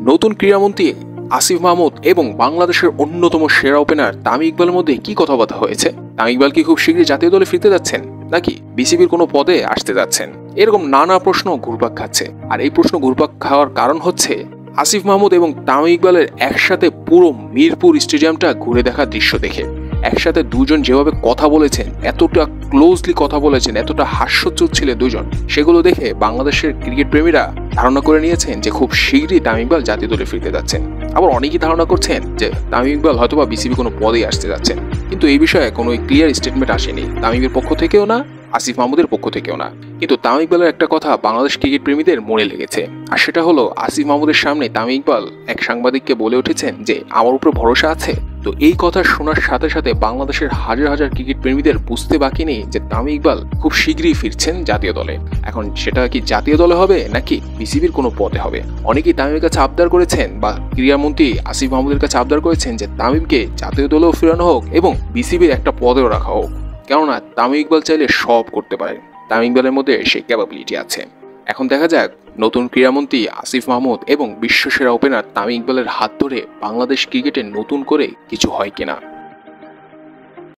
নতুন ক্রীড়ামন্ত্রী আসিফ মাহমুদ এবং বাংলাদেশের অন্যতম সেরা ওপেনার তামিম ইকবালের মধ্যে কি কথাবার্তা হয়েছে? তামিম ইকবাল কি খুব শীঘ্রই জাতীয় দলে ফিরতে যাচ্ছেন, নাকি বিসিবির কোনো পদে আসতে যাচ্ছেন? এরকম নানা প্রশ্ন ঘুরপাক খাচ্ছে। আর এই প্রশ্ন ঘুরপাক খাওয়ার কারণ হচ্ছে আসিফ মাহমুদ এবং তামিম ইকবালের একসাথে পুরো মিরপুর স্টেডিয়ামটা ঘুরে দেখার দৃশ্য দেখে। একসাথে দুজন যেভাবে কথা বলেছেন, এতটা ক্লোজলি কথা বলেছেন, এতটা হাস্যোজ্জ্বল ছিল দুজন, সেগুলো দেখে বাংলাদেশের ক্রিকেট প্রেমীরা ধারণা করে নিয়েছেন যে খুব শীঘ্রই তামিম ইকবাল জাতীয় দলে ফিরতে যাচ্ছেন। আবার অনেকেই ধারণা করছেন যে তামিম ইকবাল হয়তোবা বিসিবি কোনো পদেই আসতে যাচ্ছেন, কিন্তু এই বিষয়ে কোনো ক্লিয়ার স্টেটমেন্ট আসেনি, তামিমের পক্ষ থেকেও না, আসিফ মাহমুদের পক্ষ থেকেও না। কিন্তু তামিম ইকবালের একটা কথা বাংলাদেশ ক্রিকেট প্রেমীদের মনে লেগেছে, আর সেটা হলো আসিফ মাহমুদের সামনে তামিম ইকবাল এক সাংবাদিককে বলে উঠেছেন যে আমার উপর ভরসা আছে। তো এই কথা শোনার সাথে সাথে বাংলাদেশের হাজার হাজার ক্রিকেট প্রেমীদের বুঝতে বাকি নেই যে তামিম ইকবাল খুব শীঘ্রই ফিরছেন জাতীয় দলে। এখন সেটা কি জাতীয় দলে হবে নাকি বিসিবির কোনো পদে হবে? অনেকেই তামিমের কাছে আবদার করেছেন বা ক্রীড়ামন্ত্রী আসিফ মাহমুদের কাছে আবদার করেছেন যে তামিমকে জাতীয় দলেও ফেরানো হোক এবং বিসিবির একটা পদেও রাখা হোক, কেননা তামিম ইকবাল চাইলে সব করতে পারে, তামিম ইকবালের মধ্যে সেই ক্যাপাবিলিটি আছে। এখন দেখা যাক নতুন ক্রীড়ামন্ত্রী আসিফ মাহমুদ এবং বিশ্বসেরা ওপেনার তামিম ইকবালের হাত ধরে বাংলাদেশ ক্রিকেটে নতুন করে কিছু হয় কিনা।